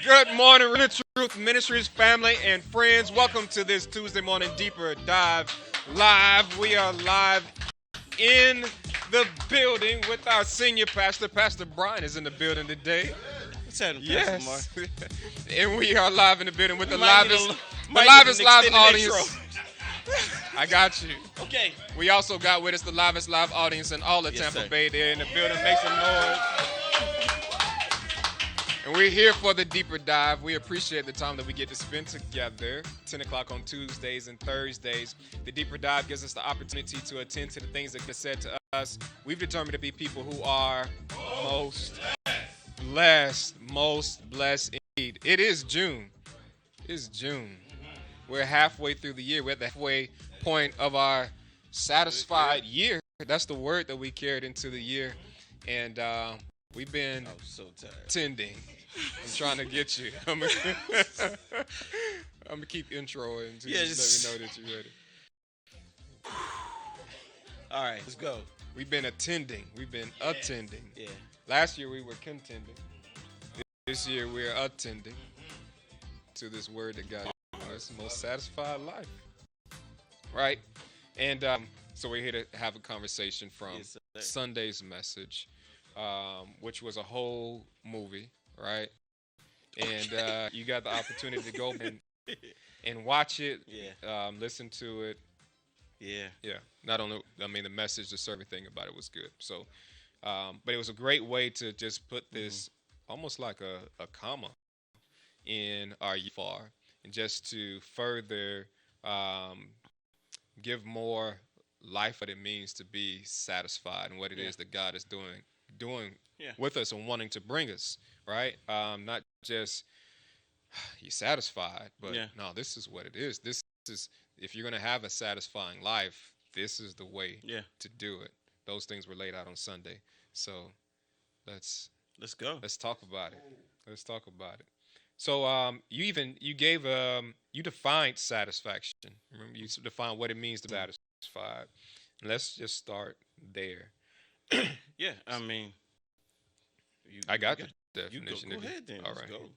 Good morning, Real Truth Ministries family and friends. Welcome to this Tuesday morning Deeper Dive live. We are live in the building with our senior pastor. Pastor Brian is in the building today. What's happening, Pastor Mark? Yes. And we are live in the building with the Might need livest, a- the might need livest an live extended audience. I got you. Okay. We also got with us the livest live audience in all of Yes, Tampa sir. Bay. They're in the building. Make some noise. And we're here for the deeper dive. We appreciate the time that we get to spend together. 10 o'clock on Tuesdays and Thursdays. The deeper dive gives us the opportunity to attend to the things that get said to us. We've determined to be people who are most blessed indeed. It is June. It's June. We're halfway through the year. We're at the halfway point of our satisfied year. That's the word that we carried into the year. And we've been I'm so tired. tending. I'm trying to get you. I'm gonna keep introing until Yeah, you just- let me know that you're ready. All right, let's go. We've been attending. We've been attending. Yeah. Last year we were contending. This year we're attending to this word that God gave us, most satisfied life. Right? And so we're here to have a conversation from Yes, sir. Sunday's message, which was a whole movie, right? And you got the opportunity to go and watch it, Yeah. listen to it. Yeah. Yeah, not only the message, the serving thing about it was good. So, but it was a great way to just put this almost like a comma in our far, and just to further give more life what it means to be satisfied and what it is that God is doing Yeah. with us and wanting to bring us, right? Not just you're satisfied, but Yeah. no, this is what it is. This is, if you're going to have a satisfying life, this is the way Yeah. to do it. Those things were laid out on Sunday. So let's Let's go. talk about it. Let's talk about it. So you defined satisfaction. Remember, you defined what it means to be satisfied. Let's just start there. Yeah. I mean, I got the You definition. go if you- ahead then. All Let's right. go.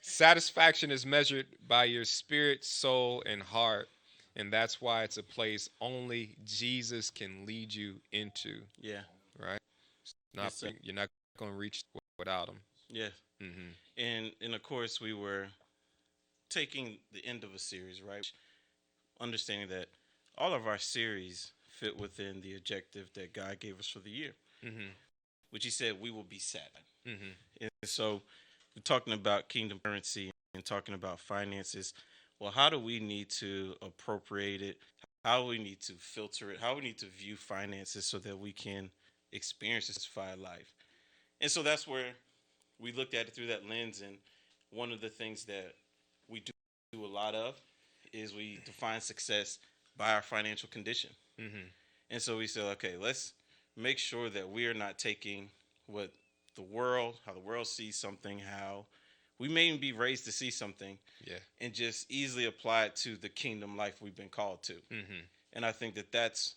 Satisfaction is measured by your spirit, soul, and heart, and that's why it's a place only Jesus can lead you into. Yeah. Right? It's not, Yes, sir. you're not going to reach without him. Yeah. Hmm. And of course we were taking the end of a series, right? Understanding that all of our series fit within the objective that God gave us for the year, Hmm. which He said we will be sad. Hmm. And so we're talking about kingdom currency and talking about finances. Well, how do we need to appropriate it? How do we need to filter it? How do we need to view finances so that we can experience this satisfied life? And so that's where we looked at it through that lens. And one of the things that we do a lot of is we define success by our financial condition. Hmm. And so we said, okay, let's make sure that we are not taking what how the world sees something, how we may even be raised to see something, Yeah. and just easily apply it to the kingdom life we've been called to. Hmm. And I think that that's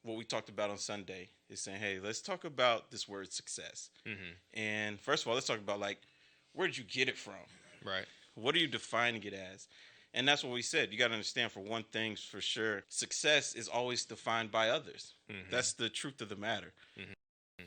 what we talked about on Sunday, is saying, hey, let's talk about this word success. Hmm. And first of all, let's talk about, like, where did you get it from? Right. What are you defining it as? And that's what we said. You got to understand, for one thing, for sure, success is always defined by others. Hmm. That's the truth of the matter. Mhm.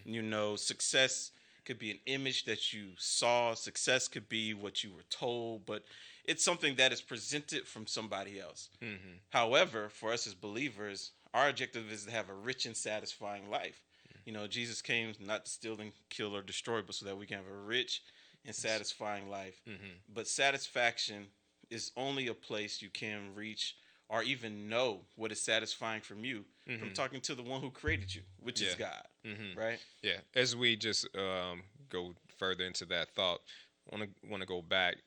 You know, success could be an image that you saw. Success could be what you were told, but it's something that is presented from somebody else. Hmm. However, for us as believers, our objective is to have a rich and satisfying life. You know, Jesus came not to steal and kill or destroy, but so that we can have a rich and satisfying life. Hmm. But satisfaction is only a place you can reach or even know what is satisfying from you from Mhm. talking to the one who created you, which is Yeah. God, Hmm. right? Yeah. As we just go further into that thought, want to go back.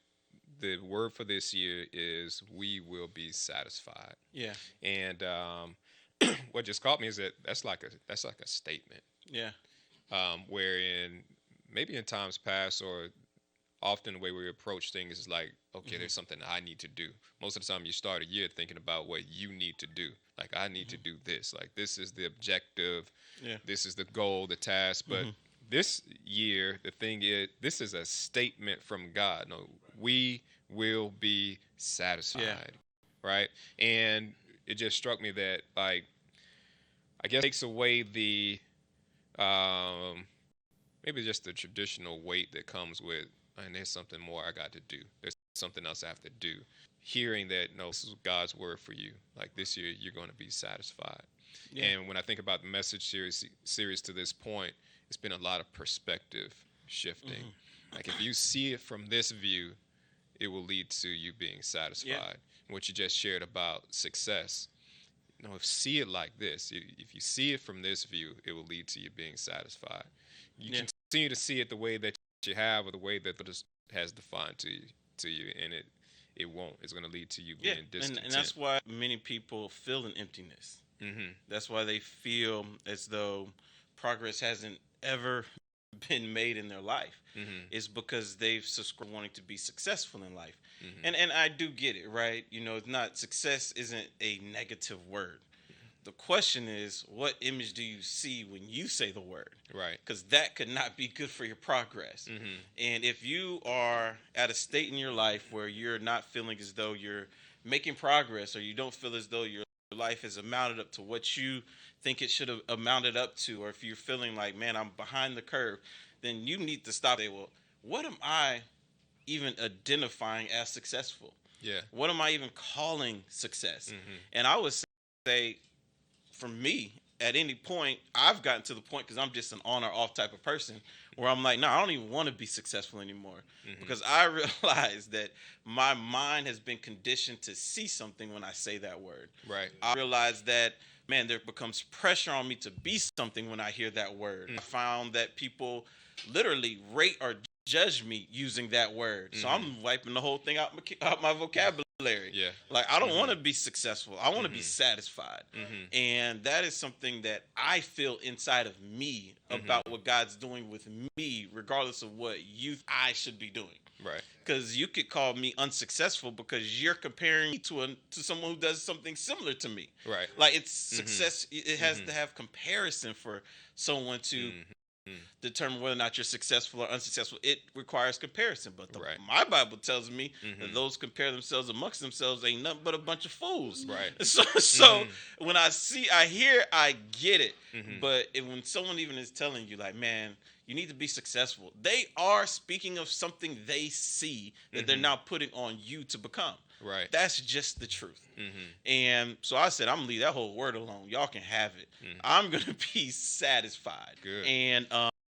The word for this year is "we will be satisfied," Yeah, and what just caught me is that that's like a statement. yeah, Wherein maybe in times past or often the way we approach things is like, okay, there's something I need to do. Most of the time you start a year thinking about what you need to do. Like, I need to do this. Like, this is the objective. yeah, This is the goal, the task. But this year, the thing is, this is a statement from God. No, we will be Yeah. satisfied, right? And it just struck me that, like, I guess it takes away the um, maybe just the traditional weight that comes with, and there's something more I got to do. There's something else I have to do. Hearing that, no, this is God's word for you. Like this year, you're going to be satisfied. Yeah. And when I think about the message series to this point, it's been a lot of perspective shifting. Like if you see it from this view, it will lead to you being satisfied. Yeah. What you just shared about success, if see it like this, if you see it from this view, it will lead to you being satisfied. You Yeah. continue to see it the way that you have, or the way that it has defined to you, and it won't. It's going to lead to you Yeah. being discontent. And that's why many people feel an emptiness. Mm-hmm. That's why they feel as though progress hasn't ever been made in their life. Mm-hmm. It's because they've subscribed wanting to be successful in life. Mm-hmm. And I do get it, right? It's not, success isn't a negative word. The question is, what image do you see when you say the word? Right. Because that could not be good for your progress. Mm-hmm. And if you are at a state in your life where you're not feeling as though you're making progress, or you don't feel as though your life has amounted up to what you think it should have amounted up to, or if you're feeling like, man, I'm behind the curve, then you need to stop and say, well, what am I even identifying as successful? Yeah. What am I even calling success? Mm-hmm. And I would say, for me, at any point, I've gotten to the point, because I'm just an on or off type of person, where I'm like, no, I don't even want to be successful anymore. Mm-hmm. Because I realize that my mind has been conditioned to see something when I say that word. Right. I realize that, man, there becomes pressure on me to be something when I hear that word. I found that people literally rate or judge me using that word. So I'm wiping the whole thing out my vocabulary. Yeah. Like, I don't want to be successful. I want to be satisfied. Mm-hmm. And that is something that I feel inside of me about what God's doing with me, regardless of what I should be doing. Right. Because you could call me unsuccessful because you're comparing me to someone who does something similar to me. Right. Like, it's success. It has to have comparison for someone to determine whether or not you're successful or unsuccessful. It requires comparison. But my Bible tells me that those compare themselves amongst themselves ain't nothing but a bunch of fools. Right. So when I hear, I get it. But when someone even is telling you, like, man, you need to be successful, they are speaking of something they see that they're now putting on you to become. Right. That's just the truth. And so I said, I'm going to leave that whole word alone. Y'all can have it. I'm going to be satisfied. Good. And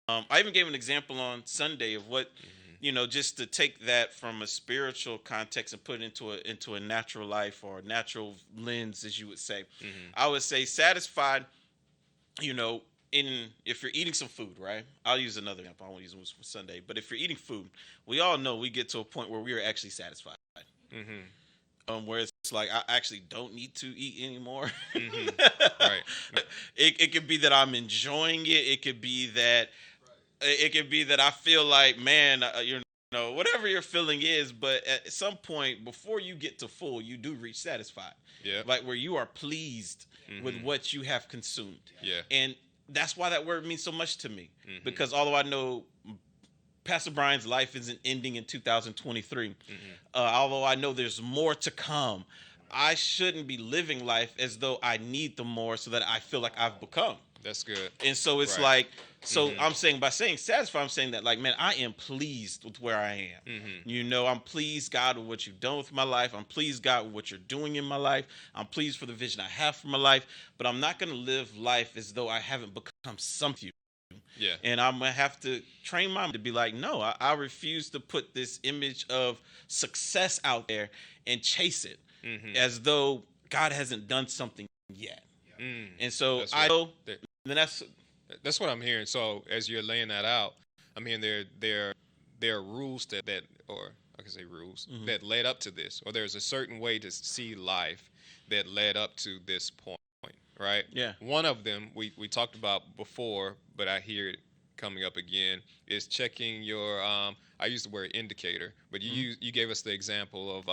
I even gave an example on Sunday of what, just to take that from a spiritual context and put it into a natural life, or a natural lens, as you would say. I would say satisfied, if you're eating some food, right? I'll use another example. I won't use it for Sunday. But if you're eating food, we all know we get to a point where we are actually satisfied. Where it's like, I actually don't need to eat anymore. Right. It could be that I'm enjoying it. It could be that I feel like, man, whatever your feeling is. But at some point, before you get to full, you do reach satisfied. Yeah. Like where you are pleased with what you have consumed. Yeah. And that's why that word means so much to me. Because although I know Pastor Brian's life isn't ending in 2023, although I know there's more to come, I shouldn't be living life as though I need the more so that I feel like I've become. That's good. And so it's like, I'm saying, by saying satisfied, I'm saying that, like, man, I am pleased with where I am. I'm pleased, God, with what you've done with my life. I'm pleased, God, with what you're doing in my life. I'm pleased for the vision I have for my life. But I'm not going to live life as though I haven't become something. Yeah. And I'm going to have to train my mind to be like, no, I refuse to put this image of success out there and chase it as though God hasn't done something yet. And so I know that's what I'm hearing. So as you're laying that out, I mean, there are rules that or I can say rules that led up to this, or there's a certain way to see life that led up to this point. Right? Yeah. One of them we talked about before, but I hear it coming up again, is checking your I use the word indicator, but you gave us the example of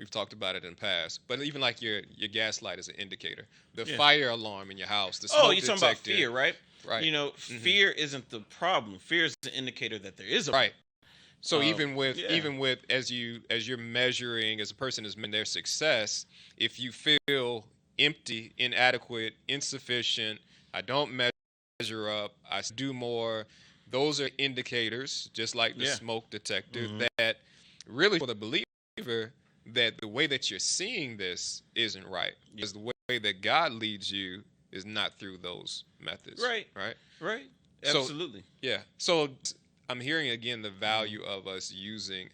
We've talked about it in the past. But even like your gas light is an indicator. The Yeah. fire alarm in your house, the Oh, smoke you're talking about detector. fear, right? Right. Hmm. Fear isn't the problem. Fear is the indicator that there is a Right. So yeah. even with as you're measuring as a person is measuring their success, if you feel empty, inadequate, insufficient, I don't measure up, I do more, those are indicators, just like the Yeah. smoke detector, Hmm. that really for the believer that the way that you're seeing this isn't right. Yeah. Because the way that God leads you is not through those methods, Right. right? Right. So Absolutely. yeah. So I'm hearing again the value of us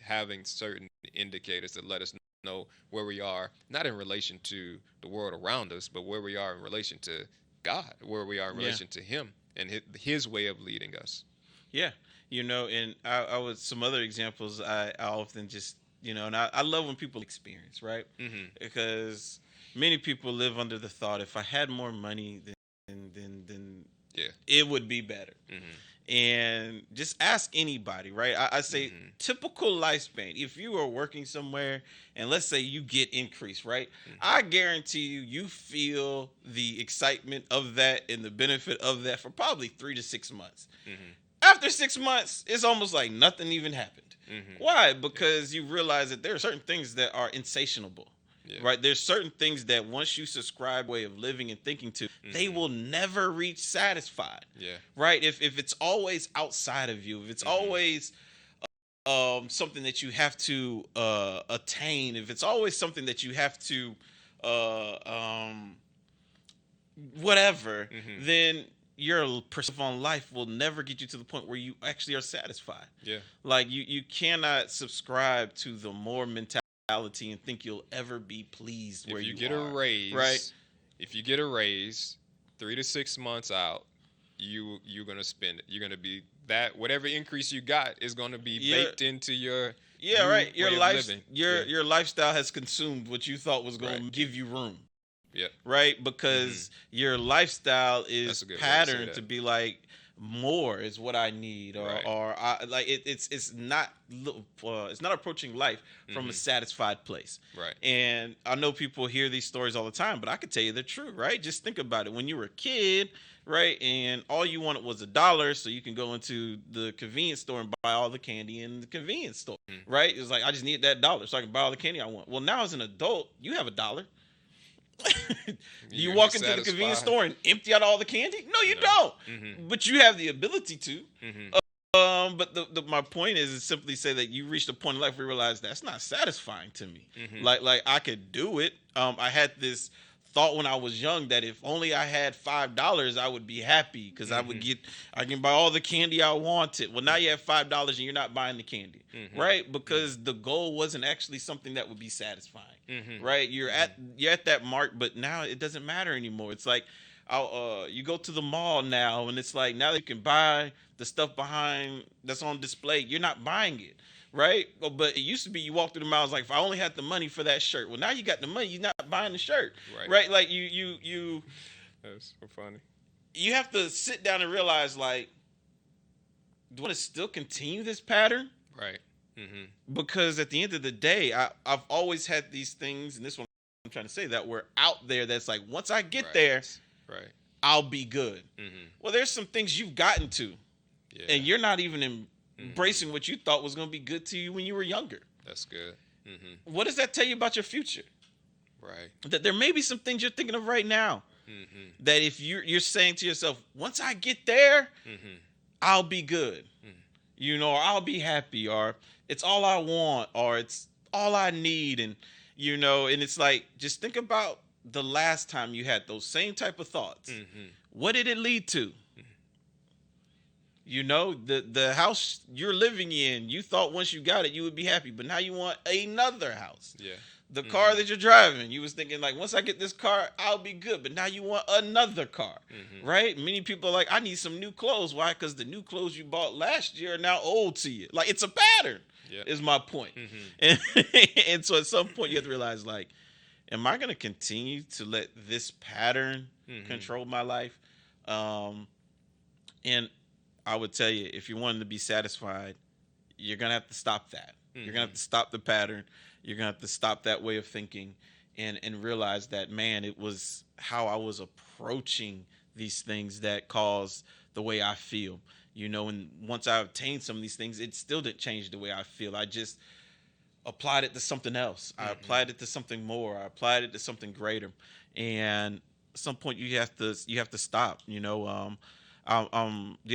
having certain indicators that let us know where we are, not in relation to the world around us, but where we are in relation to God, where we are in Yeah. relation to Him and His way of leading us. Yeah. And I would some other examples I often just and I love when people experience, right? Hmm. Because many people live under the thought if I had more money then Yeah. it would be better. Hmm. And just ask anybody, right? I say Hmm. typical lifespan. If you are working somewhere and let's say you get increase, right? Hmm. I guarantee you feel the excitement of that and the benefit of that for probably 3 to 6 months. Hmm. After 6 months, it's almost like nothing even happened. Hmm. Why? Yeah. Because you realize that there are certain things that are insatiable, Yeah. right? There's certain things that once you subscribe way of living and thinking to, they Hmm. will never reach satisfied, Yeah. right? If it's always outside of you, if it's Hmm. always something that you have to attain, if it's always something that you have to uh, um, whatever, Hmm. then your perspective on life will never get you to the point where you actually are satisfied. Yeah. Like you cannot subscribe to the more mentality and think you'll ever be pleased where If you you get a are. Right? raise, if you get a raise 3 to 6 months out, you're gonna spend it. You're gonna be that whatever increase you got is gonna be You're baked into your yeah, new right. Your way of life living. your Yeah. your lifestyle has consumed what you thought was Right. going to give you room. Yep. Right? Hmm. Because your lifestyle That's is a good way to say patterned that. to be like more is what I need, Right. or I, like it's not it's not approaching life from a Hmm. satisfied place. Right. And I know people hear these stories all the time, but I could tell you they're true, right? Just think about it. When you were a kid, right, and all you wanted was $1, so you can go into the convenience store and buy all the candy in the convenience store, Mhm. right? It's like I just need that dollar so I can buy all the candy I want. Well, now as an adult, you have $1. Do you You're gonna be walk into the convenience satisfied. store and empty out all the candy? No, you No. don't. Hmm. But you have the ability to. Hmm. But my point is simply say that you reached a point in life where you realize that's not satisfying to me. Hmm. Like I could do it. I had this thought when I was young that if only I had $5, I would be happy because Hmm. I can buy all the candy I wanted. Well, now you have $5 and you're not buying the candy, Hmm. right? Because the goal wasn't actually something that would be satisfying, Hmm. right? You're at that mark, but now it doesn't matter anymore. It's like you go to the mall now and it's like now that you can buy the stuff behind that's on display, you're not buying it, right? But it used to be you walk through the mall, it's like if I only had the money for that shirt. Well, now you got the money, you're not buying the shirt, Right. right? Like you That's so funny. you have to sit down and realize like, do I want to still continue this pattern? Right. Hmm. Because at the end of the day, I've always had these things, and this one I'm trying to say that we're out there. That's like once I get there, Right. I'll be good. Hmm. Well, there's some things you've gotten to, Yeah. and you're not even Hmm. embracing what you thought was going to be good to you when you were younger. That's good. Hmm. What does that tell you about your future? Right. That there may be some things you're thinking of right now Hmm. that if you're saying to yourself, once I get there, Hmm. I'll be good, Mhm. or I'll be happy, or it's all I want, or it's all I need, and and it's like just think about the last time you had those same type of thoughts. Hmm. What did it lead to? The house you're living in, you thought once you got it, you would be happy, but now you want another house. Yeah. The car that you're driving, you was thinking like, once I get this car, I'll be good, but now you want another car, right? Many people are like, I need some new clothes. Why? Because the new clothes you bought last year are now old to you. Like it's a pattern. Yeah. Is my point. Hmm. And so at some point you have to realize like, am I going to continue to let this pattern control my life? And I would tell you, if you wanted to be satisfied, you're going to have to stop that. You're going to have to stop the pattern You're gonna have to stop that way of thinking and realize that, man, it was how I was approaching these things that caused the way I feel. And once I obtained some of these things, it still didn't change the way I feel. I just applied it to something else. I applied it to something more. I applied it to something greater. And at some point you have to stop. The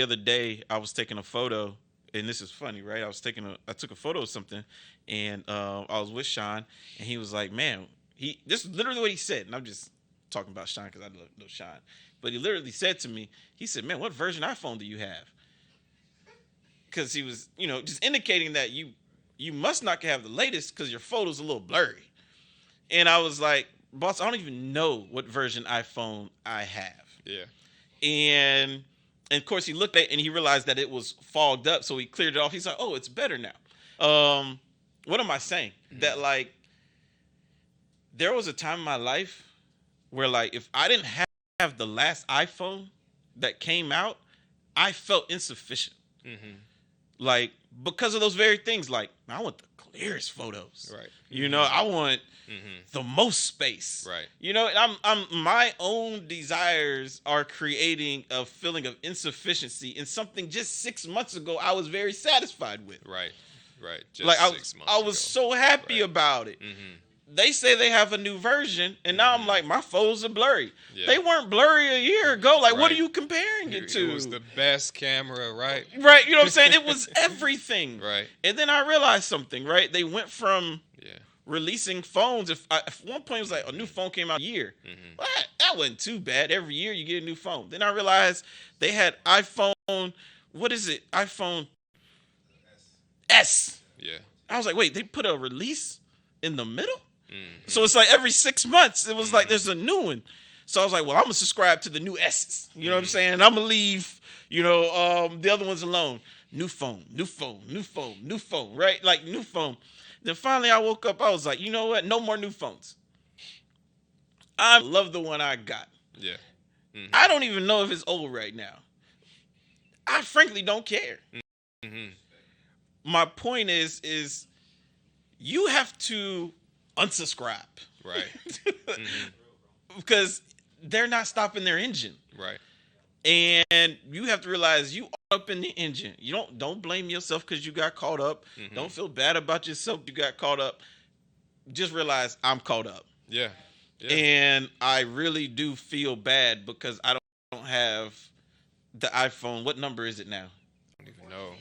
other day I was taking a photo, and this is funny, right? I took a photo of something, and I was with Sean, and he was like, "Man, this is literally what he said." And I'm just talking about Sean because I know Sean, but he literally said to me, he said, "Man, what version iPhone do you have?" Because he was, just indicating that you must not have the latest because your photo's a little blurry. And I was like, boss, I don't even know what version iPhone I have. Yeah. And of course he looked at it and he realized that it was fogged up, so he cleared it off. He's like, oh, it's better now. What am I saying? That, like, there was a time in my life where, like, if I didn't have the last iPhone that came out, I felt insufficient. Like, because of those very things. Like, I want the clearest photos. Right. I want the most space. Right. I'm my own desires are creating a feeling of insufficiency in something just 6 months ago I was very satisfied with. Right. Just like 6 months I was so happy about it. They say they have a new version, and now I'm like, my photos are blurry. Yeah. They weren't blurry a year ago. Like, what are you comparing it to? It was the best camera, right? Right, you know what I'm saying? It was everything. Right. And then I realized something, right? They went from releasing phones. If one point it was like a new phone came out a year. Well, that wasn't too bad. Every year you get a new phone. Then I realized they had iPhone, what is it? iPhone S. Yeah. I was like, wait, they put a release in the middle? So it's like every 6 months, it was like there's a new one. So I was like, well, I'm going to subscribe to the new S's. You know what I'm saying? And I'm going to leave, the other ones alone. New phone, right? Like, new phone. Then finally I woke up, I was like, you know what? No more new phones. I love the one I got. Yeah. I don't even know if it's old right now. I frankly don't care. My point is you have to unsubscribe. Right. Because they're not stopping their engine. Right. And you have to realize you are up in the engine. You don't blame yourself because you got caught up. Don't feel bad about yourself. You got caught up. Just realize I'm caught up. Yeah. And I really do feel bad because I don't have the iPhone. What number is it now? I don't even know.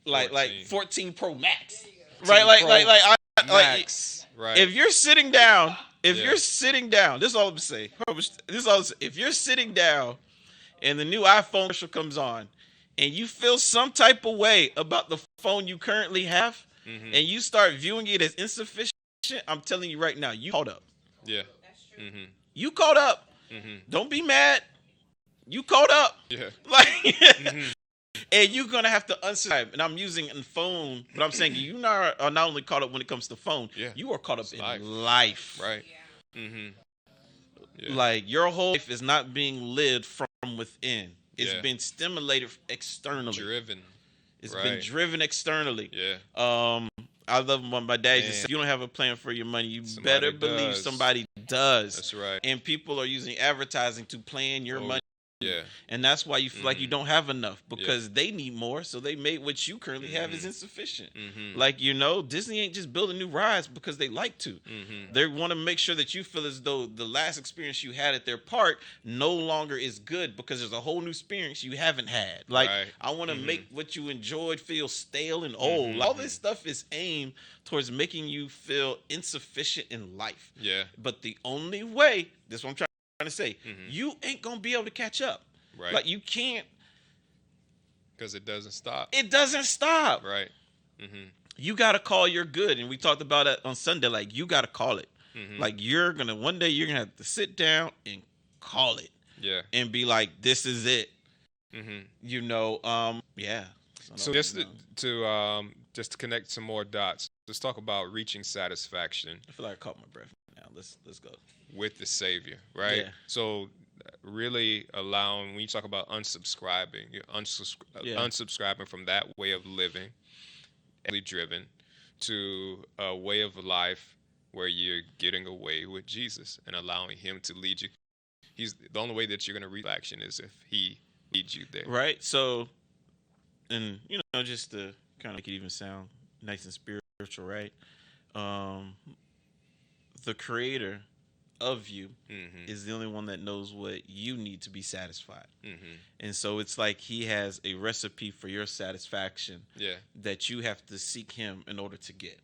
Like 14 Pro Max. Right? Like Max. Right. If you're sitting down, this is all I'm saying. If you're sitting down and the new iPhone commercial comes on and you feel some type of way about the phone you currently have and you start viewing it as insufficient, I'm telling you right now, you caught up. Yeah. You caught up. Don't be mad. You caught up. Yeah. Like, and you're going to have to unsubscribe. And I'm using a phone, but I'm saying you are not only caught up when it comes to phone, you are caught up in life. Right. Like, your whole life is not being lived from within. It's been stimulated externally. Driven. It's been driven externally. Yeah. I love when my dad just said, you don't have a plan for your money. You better believe somebody does. That's right. And people are using advertising to plan your money. Yeah. And that's why you feel like you don't have enough because they need more. So they made what you currently have is insufficient. Like, Disney ain't just building new rides because they like to. They want to make sure that you feel as though the last experience you had at their park no longer is good because there's a whole new experience you haven't had. Like, I want to make what you enjoyed feel stale and old. All this stuff is aimed towards making you feel insufficient in life. Yeah. But the only way, this is what I'm trying to say, you ain't gonna be able to catch up. Right. Like, you can't, because it doesn't stop. It doesn't stop. Right. You gotta call your good, and we talked about it on Sunday. Like, you gotta call it. Like, one day you're gonna have to sit down and call it. Yeah. And be like, this is it. Yeah. So just to connect some more dots, let's talk about reaching satisfaction. I feel like I caught my breath now. Let's go. With the Savior, right? Yeah. So really allowing, when you talk about unsubscribing, you're unsubscribing from that way of living, driven, to a way of life where you're getting away with Jesus and allowing Him to lead you. He's the only way that you're going to reach action is if He leads you there. Right. So, and just to kind of make it even sound nice and spiritual, right? Um, the Creator of you is the only one that knows what you need to be satisfied. And so it's like He has a recipe for your satisfaction that you have to seek Him in order to get.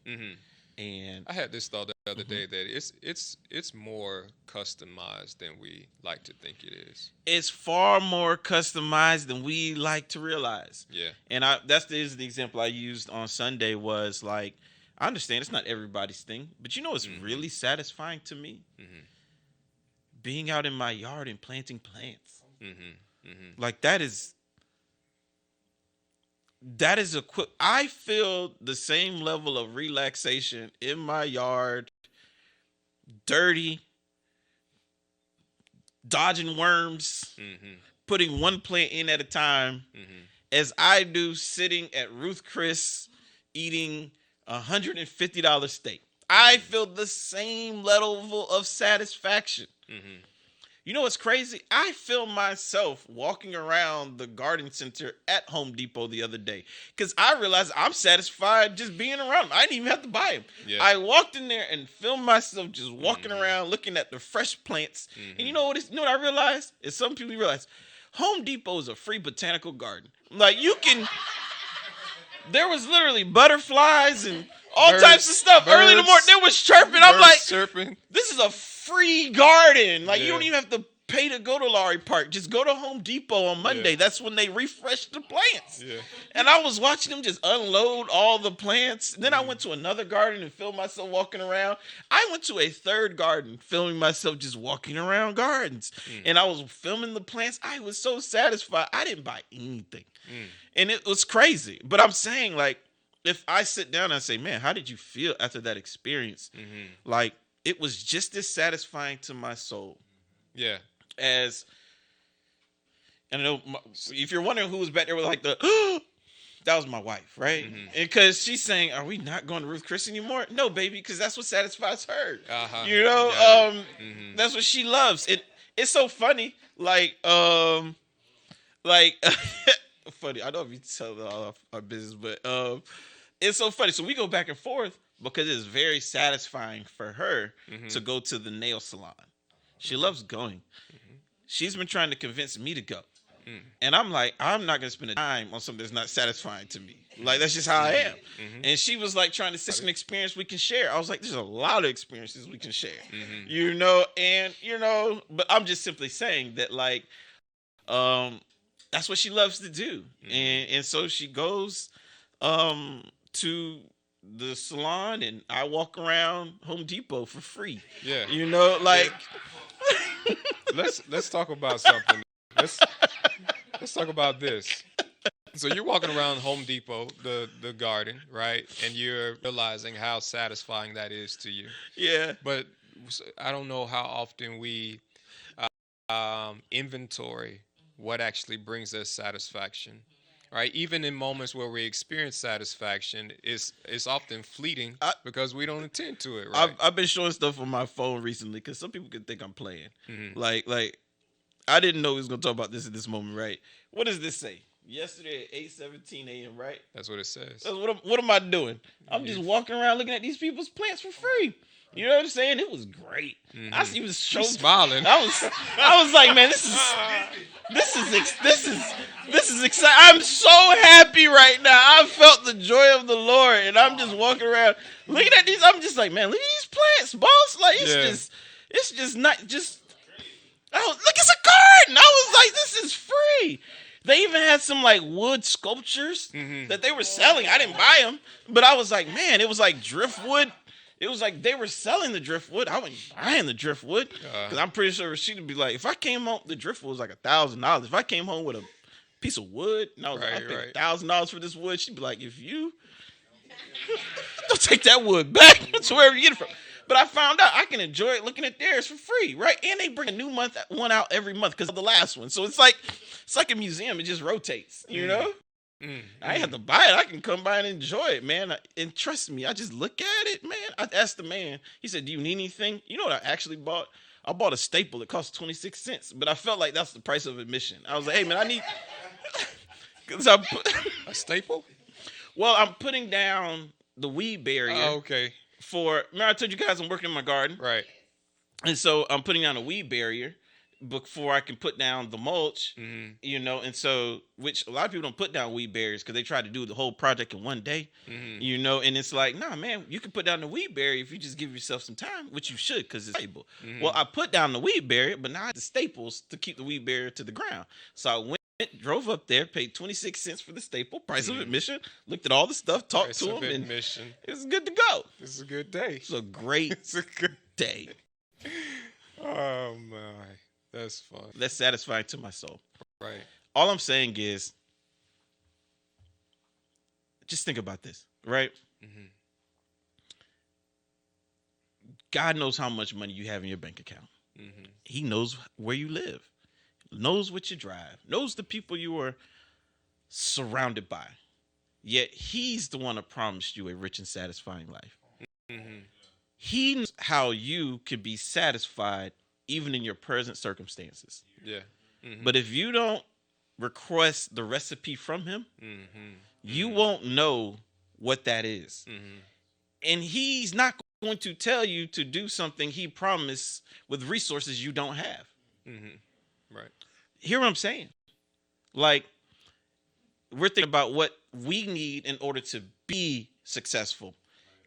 And I had this thought the other day that it's more customized than we like to think it is. It's far more customized than we like to realize. Yeah. And that's the example I used on Sunday was like, I understand it's not everybody's thing, but it's really satisfying to me? Being out in my yard and planting plants. Like that is I feel the same level of relaxation in my yard, dirty, dodging worms, putting one plant in at a time, as I do sitting at Ruth Chris eating $150 steak. I feel the same level of satisfaction. You know what's crazy? I filmed myself walking around the garden center at Home Depot the other day because I realized I'm satisfied just being around them. I didn't even have to buy them. Yeah. I walked in there and filmed myself just walking around looking at the fresh plants. And you know what I realized? Is some people realize Home Depot is a free botanical garden. Like you can... There was literally butterflies and all types of stuff. Early in the morning, they was chirping. I'm like, chirping. This is a free garden. Like, you don't even have to pay to go to Lowry Park. Just go to Home Depot on Monday. Yeah. That's when they refresh the plants. Yeah. And I was watching them just unload all the plants. And then I went to another garden and filmed myself walking around. I went to a third garden filming myself just walking around gardens. And I was filming the plants. I was so satisfied. I didn't buy anything. And it was crazy. But I'm saying, like, if I sit down and say, man, how did you feel after that experience? Like, it was just as satisfying to my soul. Yeah. As, and I know, if you're wondering who was back there with like that was my wife, right? Because she's saying, are we not going to Ruth Chris anymore? No, baby, because that's what satisfies her. That's what she loves. It's so funny. Like, funny. I don't know if you tell all our business, but it's so funny. So we go back and forth because it's very satisfying for her to go to the nail salon. She loves going. She's been trying to convince me to go. And I'm like, I'm not going to spend a time on something that's not satisfying to me. Like, that's just how I am. And she was like trying to say an experience we can share. I was like, there's a lot of experiences we can share. But I'm just simply saying that, like, that's what she loves to do. And so she goes to the salon and I walk around Home Depot for free. Yeah. Let's talk about something. Let's talk about this. So you're walking around Home Depot, the garden, right? And you're realizing how satisfying that is to you. Yeah. But I don't know how often we inventory what actually brings us satisfaction, right? Even in moments where we experience satisfaction, it's often fleeting because we don't attend to it, right? I've been showing stuff on my phone recently because some people could think I'm playing. Like I didn't know we was going to talk about this at this moment, right? What does this say? Yesterday at 8:17 a.m., right? That's what it says. What am I doing? I'm just walking around looking at these people's plants for free. You know what I'm saying? It was great. I was so smiling. I was like, man, this is exciting. I'm so happy right now. I felt the joy of the Lord, and I'm just walking around looking at these. I'm just like, man, look at these plants, boss. Like it's just not just. Look, it's a garden. I was like, this is free. They even had some like wood sculptures that they were selling. I didn't buy them, but I was like, man, it was like driftwood. It was like they were selling the driftwood. I wasn't buying the driftwood because I'm pretty sure she'd be like, if I came home, the driftwood was like $1,000. If I came home with a piece of wood and I was like, I paid $1,000 for this wood, she'd be like, if you don't take that wood back to wherever you get it from. But I found out I can enjoy it looking at theirs for free, right? And they bring a new one out every month because of the last one. So it's like a museum. It just rotates, you know? I ain't have to buy it. I can come by and enjoy it, man. And trust me, I just look at it, man. I asked the man. He said, "Do you need anything?" You know what I actually bought? I bought a staple. It cost 26 cents, but I felt like that's the price of admission. I was like, "Hey, man, I need." Cause A staple? well, I'm putting down the weed barrier Oh, okay. for. Remember, I told you guys I'm working in my garden. Right. And so I'm putting down a weed barrier before I can put down the mulch, Mm-hmm. you know. And so, which a lot of people don't put down weed barriers because they try to do the whole project in one day, Mm-hmm. you know. And it's like, nah, man, you can put down the weed barrier if you just give yourself some time, which you should because it's valuable. Mm-hmm. Well, I put down the weed barrier, but now I have the staples to keep the weed barrier to the ground. So I went. Drove up there, paid 26 cents for the staple, price of admission, looked at all the stuff, talked Price to of him, and admission. it was good to go. This is a good day. It's a great It's a good. day. Oh my, that's fun. That's satisfying to my soul. Right. All I'm saying is, just think about this, right? Mm-hmm. God knows how much money you have in your bank account. Mm-hmm. He knows where you live, knows what you drive, knows the people you are surrounded by. Yet he's the one that promised you a rich and satisfying life. Mm-hmm. He knows how you can be satisfied even in your present circumstances. Yeah. Mm-hmm. But if you don't request the recipe from him, Mm-hmm. you won't know what that is. Mm-hmm. And he's not going to tell you to do something he promised with resources you don't have. Mm-hmm. Right. Hear what I'm saying? Like, we're thinking about what we need in order to be successful.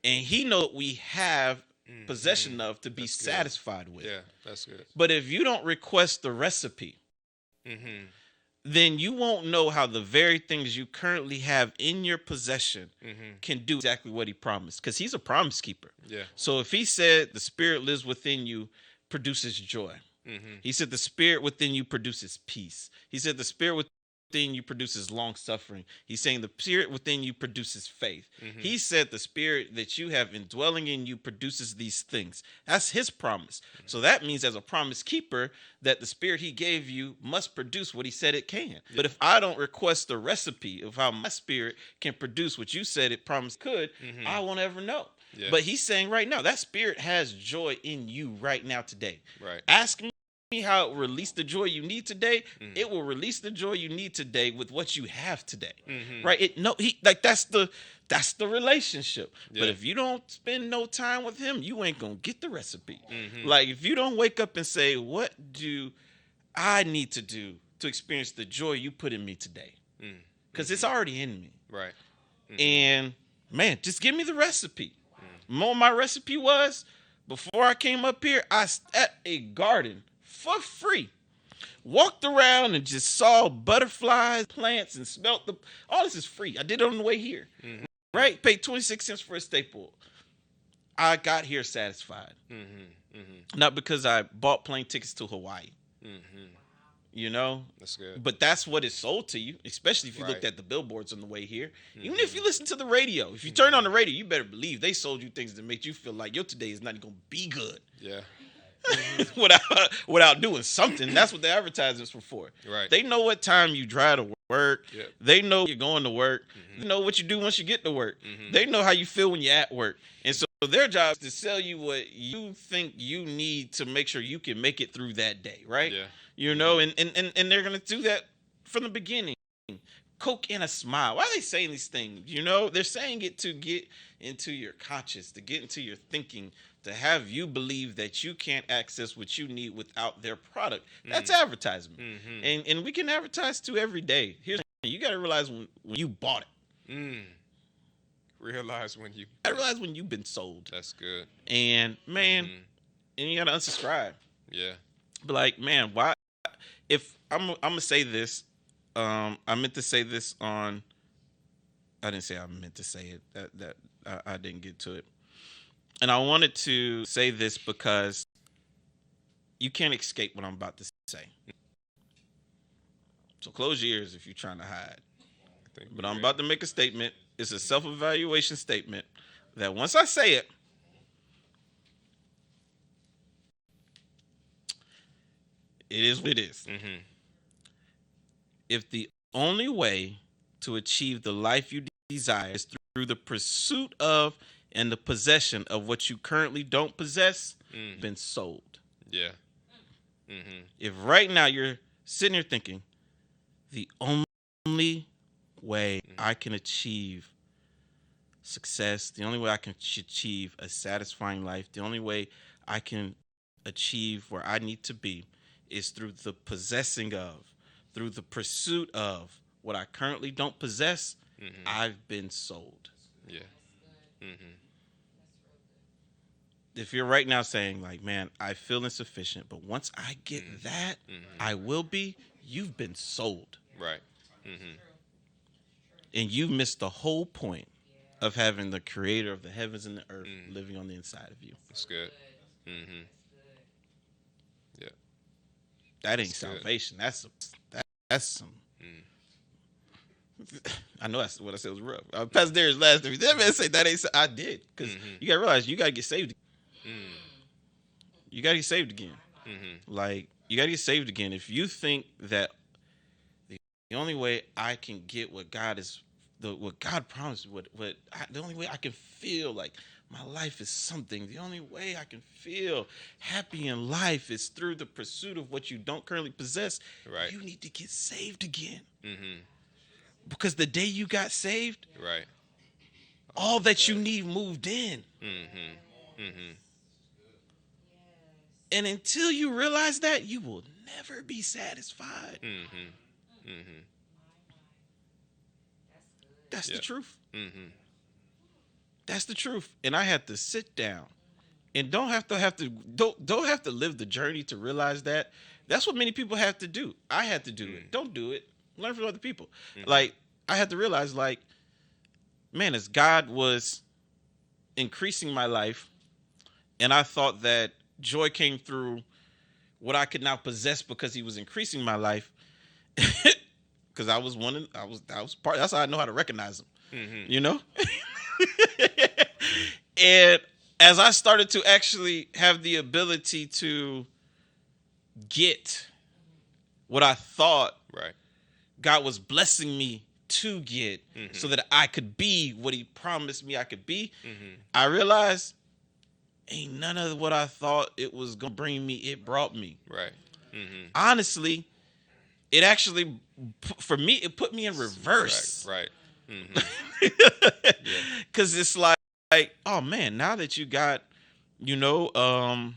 And he knows what we have possession of to be That's good. satisfied with. Yeah, that's good. But if you don't request the recipe, Mm-hmm. then you won't know how the very things you currently have in your possession Mm-hmm. can do exactly what he promised. Because he's a promise keeper. Yeah. So if he said the spirit lives within you, produces joy. Mm-hmm. He said the spirit within you produces peace. He said the spirit within you produces long suffering. He's saying the spirit within you produces faith. Mm-hmm. He said the spirit that you have indwelling in you produces these things. That's his promise. Mm-hmm. So that means as a promise keeper that the spirit he gave you must produce what he said it can. Yeah. But if I don't request the recipe of how my spirit can produce what you said it promised could, Mm-hmm. I won't ever know. Yeah. But he's saying right now, that spirit has joy in you right now today. Right. Ask me how it will release the joy you need today. Mm-hmm. It will release the joy you need today with what you have today. Mm-hmm. Right? That's the relationship. Yeah. But if you don't spend no time with him, you ain't gonna get the recipe. Mm-hmm. Like if you don't wake up and say, what do I need to do to experience the joy you put in me today? Because it's already in me. Right. Mm-hmm. And man, just give me the recipe. What my recipe was, before I came up here, I was at a garden for free. Walked around and just saw butterflies, plants, and smelt all this is free. I did it on the way here. Mm-hmm. Right? Paid 26 cents for a staple. I got here satisfied. Mm-hmm. Mm-hmm. Not because I bought plane tickets to Hawaii. Mm-hmm. You know? That's good. But that's what is sold to you, especially if you looked Right. at the billboards on the way here. Mm-hmm. Even if you listen to the radio. If you turn on the radio, you better believe they sold you things that make you feel like your today is not going to be good. Yeah. without doing something. That's what the advertisements were for. Right. They know what time you drive to work. Yep. They know you're going to work. Mm-hmm. They know what you do once you get to work. Mm-hmm. They know how you feel when you're at work. And so their job is to sell you what you think you need to make sure you can make it through that day, right? Yeah. You know, and they're going to do that from the beginning. Coke and a smile. Why are they saying these things? You know, they're saying it to get into your conscious, to get into your thinking, to have you believe that you can't access what you need without their product. That's advertisement. Mm-hmm. And we can advertise to every day. Here's the thing. You got to realize when you bought it. Realize when you. I realize when you've been sold. That's good. And man, and you got to unsubscribe. Yeah. But like, man, why? If I'm gonna say this, I meant to say this on. I didn't say I meant to say it. That I didn't get to it. And I wanted to say this because you can't escape what I'm about to say. So close your ears if you're trying to hide. But I'm about to make a statement. It's a self-evaluation statement that once I say it, it is what it is. Mm-hmm. If the only way to achieve the life you desire is through the pursuit of and the possession of what you currently don't possess, been sold. Yeah. Mm-hmm. If right now you're sitting here thinking, the only way I can achieve success, the only way I can achieve a satisfying life, the only way I can achieve where I need to be is through the possessing of, through the pursuit of what I currently don't possess, I've been sold. Yeah. Mm-hmm. If you're right now saying like, man, I feel insufficient, but once I get that, I will be, you've been sold. Right. Mm-hmm. And you missed the whole point of having the creator of the heavens and the earth living on the inside of you. That's good. Mm-hmm. Yeah. That ain't That's good. salvation. That's some. I know that's what I said was rough. Pastor Darius last time, that man say that ain't. I did because you gotta realize you gotta get saved. You gotta get saved again. Like you gotta get saved again. If you think that the only way I can get what God is, what God promised, the only way I can feel like my life is something, the only way I can feel happy in life is through the pursuit of what you don't currently possess. Right. You need to get saved again. Mm-hmm. Because the day you got saved, Right. all that you need moved in. Mm-hmm. Mm-hmm. And until you realize that, you will never be satisfied. Mm-hmm. Mm-hmm. That's the truth. Mm-hmm. That's the truth. And I had to sit down and don't have to live the journey to realize that. That's what many people have to do. I had to do it. Don't do it. Learn from other people. Like I had to realize, like, man, as God was increasing my life, and I thought that joy came through what I could now possess because He was increasing my life. Because I was part. That's how I know how to recognize them. You know. And as I started to actually have the ability to get what I thought Right. God was blessing me to get so that I could be what He promised me I could be, I realized ain't none of what I thought it was going to bring me, it brought me. Right. Mm-hmm. Honestly, it actually, for me, it put me in reverse. Right. Mm-hmm. Because it's like, oh man, now that you got, the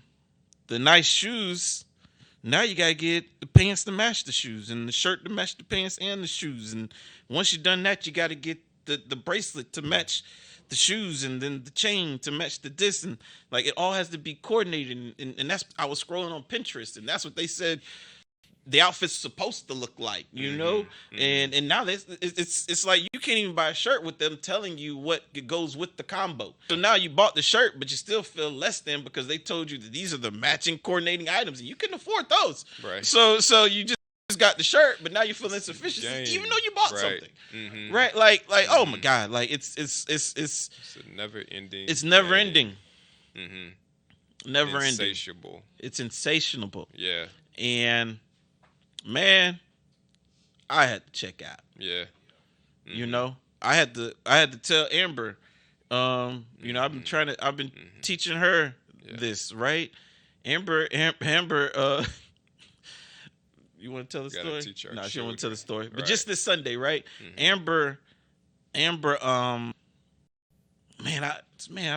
nice shoes, now you gotta get the pants to match the shoes and the shirt to match the pants and the shoes. And once you've done that, you gotta get the bracelet to match the shoes and then the chain to match the this. And like it all has to be coordinated. And that's, I was scrolling on Pinterest and that's what they said the outfit's supposed to look like, and now it's like you can't even buy a shirt with them telling you what goes with the combo. So now you bought the shirt, but you still feel less than because they told you that these are the matching coordinating items, and you couldn't afford those. Right. So you just got the shirt, but now you feel insufficient, even though you bought something. Right? Like oh my God, like it's a never ending. It's never ending. Never ending. Insatiable. It's insatiable. Yeah. And man, I had to check out. Yeah. I had to tell Amber, I've been teaching her this, right? Amber, you want to tell the story? No, she don't want to tell the story. But just this Sunday, right? Amber, man, I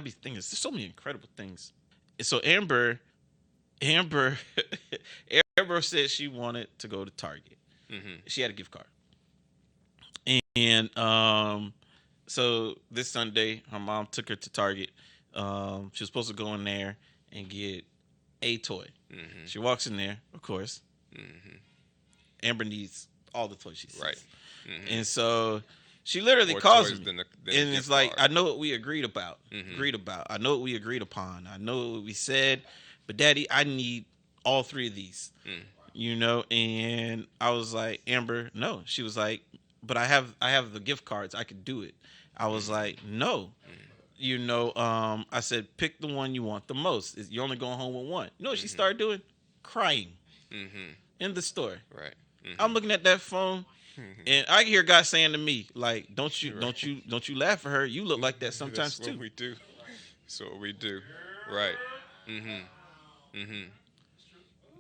be thinking there's so many incredible things. And so Amber said she wanted to go to Target. She had a gift card. And so this Sunday, her mom took her to Target. She was supposed to go in there and get a toy. She walks in there, of course. Amber needs all the toys she sees. Right. And so she literally calls me. And it's like, I know what we agreed about. I know what we agreed upon. I know what we said. But Daddy, I need all three of these. And I was like, Amber, no. She was like, but I have the gift cards. I could do it. I was like, no. I said, pick the one you want the most. You're only going home with one. You know what she started doing? Crying in the store. Right. I'm looking at that phone. And I hear God saying to me, like, Right. don't you laugh at her. You look like that That's sometimes what too. we do. That's what we do. Right. Mm-hmm. Mm-hmm.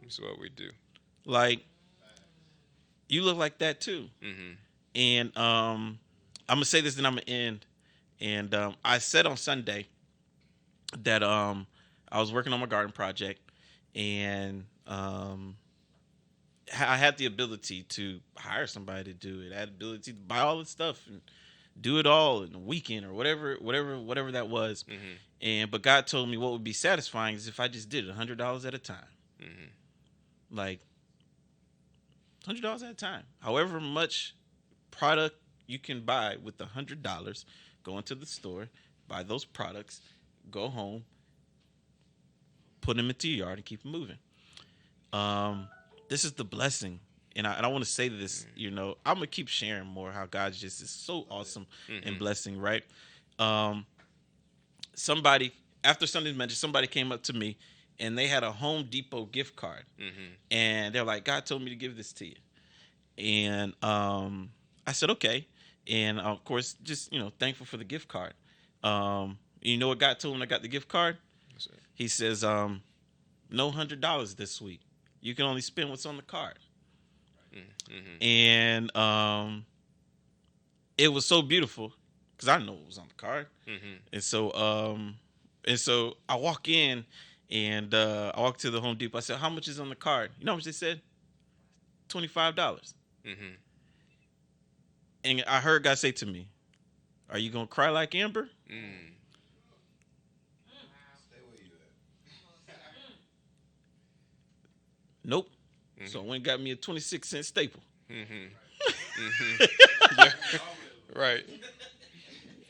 That's what we do. Like, you look like that too. Mm-hmm. And I'm gonna say this, then I'm gonna end. And I said on Sunday that I was working on my garden project, and I had the ability to hire somebody to do it. I had the ability to buy all the stuff and do it all in a weekend or whatever that was. Mm-hmm. And but God told me what would be satisfying is if I just did it $100 at a time, Mm-hmm. like $100 at a time. However much product you can buy with $100, go into the store, buy those products, go home, put them into your yard, and keep moving. This is the blessing. And I want to say this, I'm gonna keep sharing more how God just is so awesome and Mm-hmm. blessing, right? Um, somebody after Sunday's mention, somebody came up to me and they had a Home Depot gift card, Mm-hmm. and they're like, "God told me to give this to you," and I said, "Okay," and of course, just thankful for the gift card. You know what God told me when I got the gift card? He says, "No $100 this week. You can only spend what's on the card." Mm-hmm. And it was so beautiful because I know it was on the card, Mm-hmm. and so I walk in, and I walk to the Home Depot. I said, "How much is on the card?" You know how much they said? $25. Mm-hmm. And I heard God say to me, "Are you gonna cry like Amber?" Mm. Nope. So I Mm-hmm. went and got me a 26-cent staple. Mm-hmm. Mm-hmm. Yeah. Right.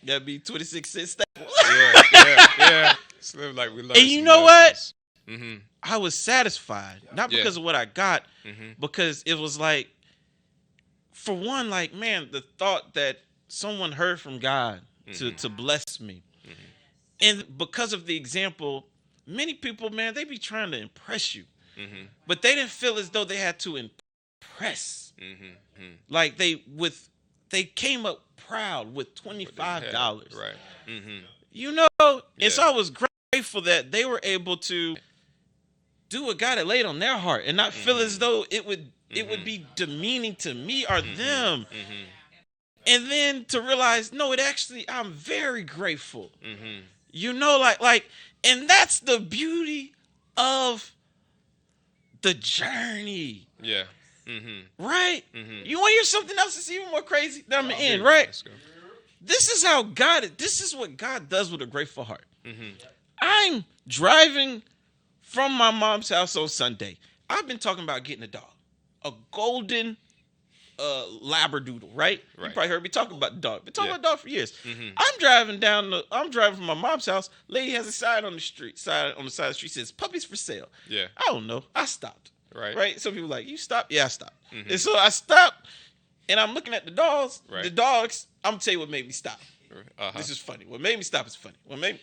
Got me 26-cent staple. Yeah. Yeah. Yeah. It's like we And learned you some know what? lessons. Mm-hmm. I was satisfied, not Yeah. because of what I got, Mm-hmm. because it was like, for one, like, man, the thought that someone heard from God to Mm-hmm. to bless me, Mm-hmm. and because of the example, many people, man, they be trying to impress you, Mm-hmm. but they didn't feel as though they had to impress. Mm-hmm. Like they came up proud with twenty What they five had. dollars. Right. Mm-hmm. And so Yeah. I was grateful that they were able to do what God had laid on their heart and not feel as Mm-hmm. though it would Mm-hmm. be demeaning to me or Mm-hmm. them. Mm-hmm. And then to realize, no, it actually, I'm very grateful. Mm-hmm. Like, and that's the beauty of the journey, Yeah. Mm-hmm. right? Mm-hmm. You want to hear something else that's even more crazy that I'm gonna end, Here, right? let's go. This is what God does with a grateful heart. Mm-hmm. I'm driving from my mom's house on Sunday. I've been talking about getting a dog, a golden labradoodle, right? You Right. probably heard me talking about the dog. Been talking Yeah. about the dog for years. Mm-hmm. I'm driving from my mom's house. Lady has a sign on the side of the street says puppies for sale. Yeah. I don't know. I stopped. Right. Right? Some people like, you stopped? Yeah, I stopped. Mhm. And so I stopped, and I'm looking at the dogs. Right. The dogs, I'm gonna tell you what made me stop. Uh-huh. This is funny. What made me stop is funny. What made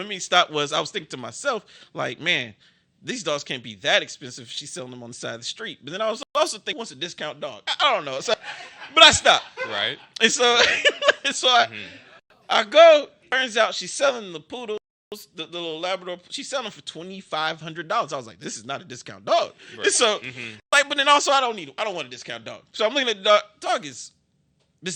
me stop was I was thinking to myself, like, man, these dogs can't be that expensive if she's selling them on the side of the street. But then I was also thinking, what's a discount dog? I don't know. So, but I stopped. Right. And so, and so Mhm. I go. Turns out she's selling the poodles, the little Labrador. She's selling them for $2,500. I was like, this is not a discount dog. Right. And so, Mhm. like, but then also I don't want a discount dog. So I'm looking at the dog. This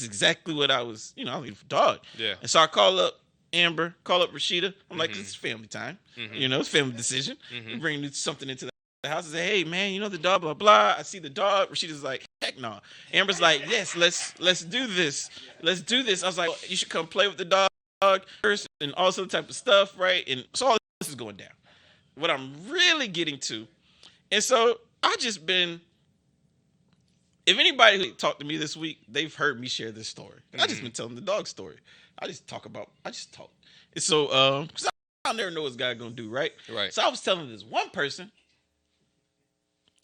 is exactly what I was, I'm looking for dog. Yeah. And so I call up Amber, call up Rashida. I'm like, Mhm. this is family time. Mhm. It's family decision. Mhm. We bring something into the house and say, hey man, the dog, blah blah. I see the dog. Rashida's like, heck no. Amber's like, yes, let's do this. Let's do this. I was like, well, you should come play with the dog first and all sort of type of stuff, right? And so all this is going down. What I'm really getting to, and so I just been. If anybody who talked to me this week, they've heard me share this story. I just been telling the dog story. I just talk. And so, 'cause I'll never know what God gonna do, right? Right. So I was telling this one person,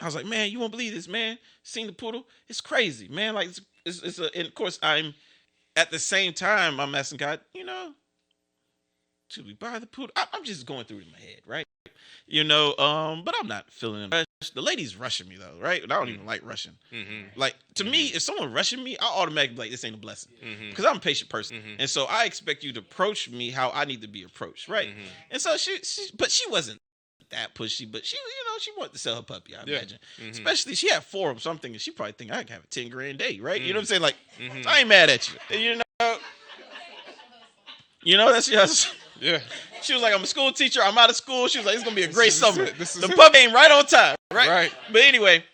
I was like, man, you won't believe this, man. Seen the poodle? It's crazy, man. Like, and of course, I'm at the same time, I'm asking God, should we buy the poodle? I'm just going through it in my head, right? But I'm not feeling rushed. The lady's rushing me though, right? And I don't even like rushing. Like to me, if someone rushing me, I automatically be like, this ain't a blessing, because I'm a patient person, and so I expect you to approach me how I need to be approached, right? And so but she wasn't that pushy, but she wanted to sell her puppy, I imagine. Especially she had 4 of them, so I'm thinking she probably think I could have a 10 grand day, right? You know what I'm saying? Like, so I ain't mad at you. That's just. Yeah. She was like, I'm a school teacher. I'm out of school. She was like, it's gonna be a great summer. The it. puppy ain't right on time, right? Right. But anyway,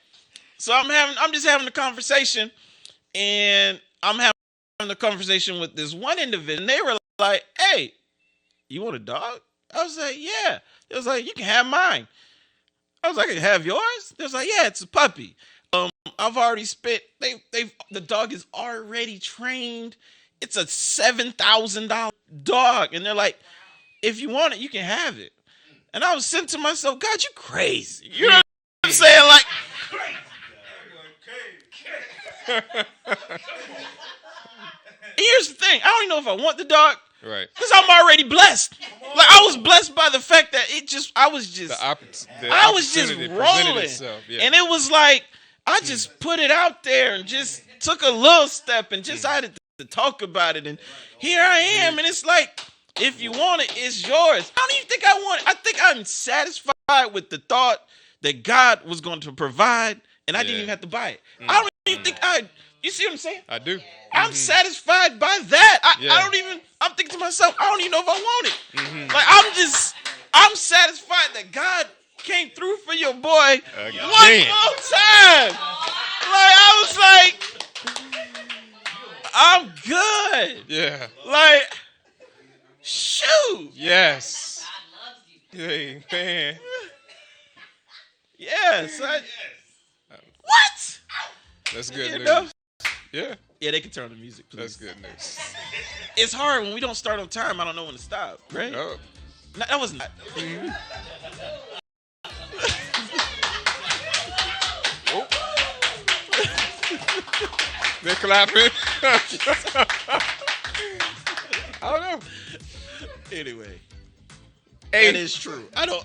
so I'm just having a conversation, and I'm having a conversation with this one individual, and they were like, "Hey, you want a dog?" I was like, "Yeah." It was like, "You can have mine." I was like, "I can have yours?" They was like, "Yeah, it's a puppy. I've already spent. The dog is already trained. It's a $7,000 dog," and they're like, "If you want it, you can have it." And I was saying to myself, God, you crazy. You know what I'm saying? Like, here's the thing. I don't even know if I want the dog. Right. Because I'm already blessed. Like, I was blessed by the fact that I was just rolling. Itself, yeah. And it was like, I just put it out there and just took a little step and just decided to talk about it. And here I am. And it's like, if you want it, it's yours. I don't even think I want it. I think I'm satisfied with the thought that God was going to provide, and I didn't even have to buy it. I don't even think you see what I'm saying? I do. I'm satisfied by that. I'm thinking to myself, I don't even know if I want it. Like, I'm satisfied that God came through for your boy one more time. Like, I was like, I'm good. Yeah. Like, shoot. Yes. Hey, man. Yes. What? That's good news. Know? Yeah. Yeah, they can turn on the music, please. That's good news. It's hard when we don't start on time. I don't know when to stop, right? Oh. No, that was not. They're clapping. I don't know. Anyway, Hey. that is true. I don't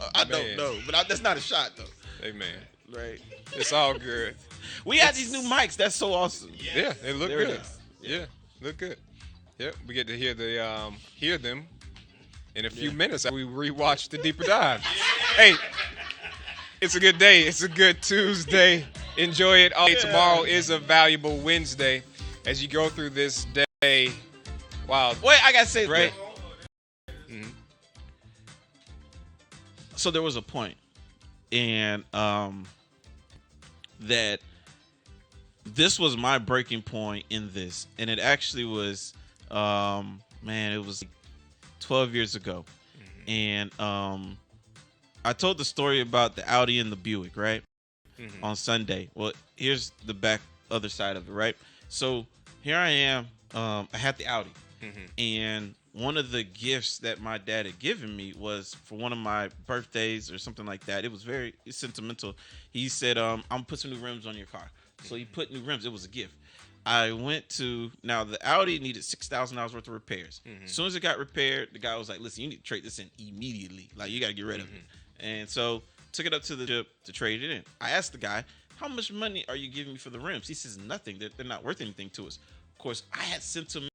know, but that's not a shot though. Hey, man. Right? It's all good. We had these new mics. That's so awesome. Yeah, they look There it good. is. Yeah, look good. Yep, we get to hear them in a few minutes after we rewatch the deeper dive. Hey, it's a good day. It's a good Tuesday. Enjoy it. Tomorrow is a valuable Wednesday as you go through this day. Wow. Wait, I gotta say, Right. So there was a point, and that this was my breaking point in this, and it actually was, it was like 12 years ago, and I told the story about the Audi and the Buick, right, on Sunday. Well, here's the other side of it, right? So here I am. I had the Audi, and one of the gifts that my dad had given me was for one of my birthdays or something like that. It was very sentimental. He said, I'm gonna put some new rims on your car. So he put new rims. It was a gift. I went to, now the Audi needed $6,000 worth of repairs. As soon as it got repaired, the guy was like, listen, you need to trade this in immediately. Like, you got to get rid of it. And so took it up to the shop to trade it in. I asked the guy, how much money are you giving me for the rims? He says, nothing. They're not worth anything to us. Of course, I had sentimental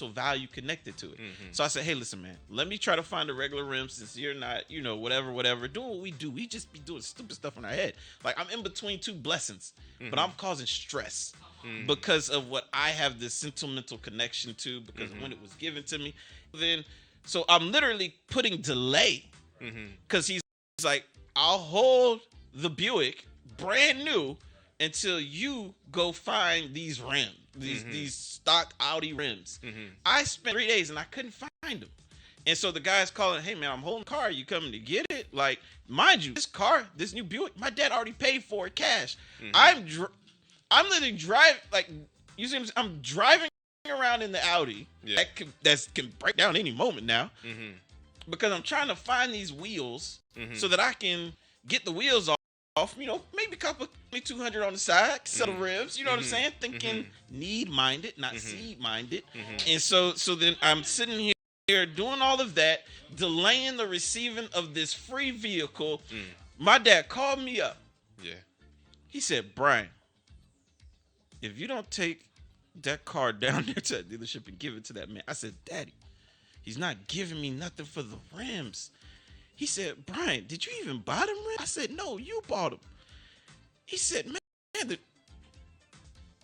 value connected to it. So I said, hey, listen, man, let me try to find a regular rim since you're not, whatever. Doing what we do. We just be doing stupid stuff in our head. Like, I'm in between two blessings, but I'm causing stress because of what I have this sentimental connection to, because when it was given to me. So I'm literally putting delay because he's like, I'll hold the Buick brand new until you go find these rims. These stock Audi rims. I spent 3 days and I couldn't find them. And so the guy's calling, hey man, I'm holding the car. You coming to get it? Like, mind you, this new Buick, my dad already paid for it cash. I'm literally driving, like, you see, I'm driving around in the Audi that can break down any moment now because I'm trying to find these wheels so that I can get the wheels off, maybe a couple, maybe 200 on the side, set of rims, you know what I'm saying? Thinking need-minded, not seed-minded. And so then I'm sitting here here doing all of that, delaying the receiving of this free vehicle. My dad called me up. Yeah. He said, Brian, if you don't take that car down there to that dealership and give it to that man. I said, Daddy, he's not giving me nothing for the rims. He said, Brian, did you even buy them rims? I said, no, you bought them. He said, man,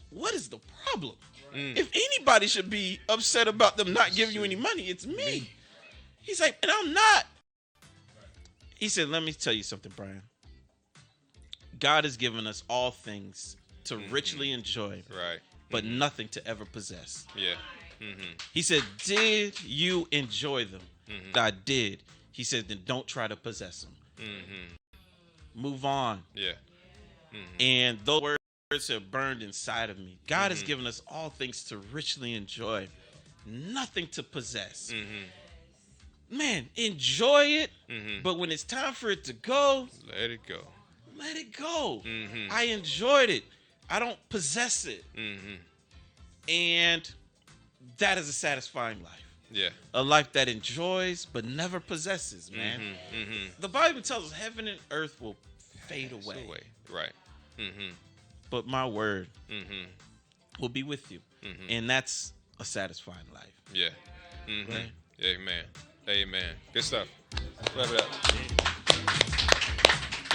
what is the problem? If anybody should be upset about them not giving you any money, it's me. He's like, and I'm not. He said, let me tell you something, Brian. God has given us all things to richly enjoy, Right. but nothing to ever possess. Yeah. He said, did you enjoy them? I did. He said, then don't try to possess them. Move on. Yeah. And those words have burned inside of me. God has given us all things to richly enjoy, nothing to possess. Man, enjoy it, but when it's time for it to go, Let it go. let it go. I enjoyed it. I don't possess it. And that is a satisfying life. Yeah. A life that enjoys but never possesses, man. The Bible tells us heaven and earth will fade away. Right. But my word will be with you. And that's a satisfying life. Yeah. Right? Amen. Amen. Good stuff. Wrap it up.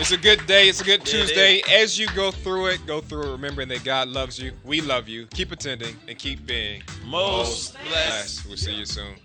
It's a good day. It's a good Tuesday. As you go through it, remembering that God loves you. We love you. Keep attending and keep being Most blessed. We'll see you soon.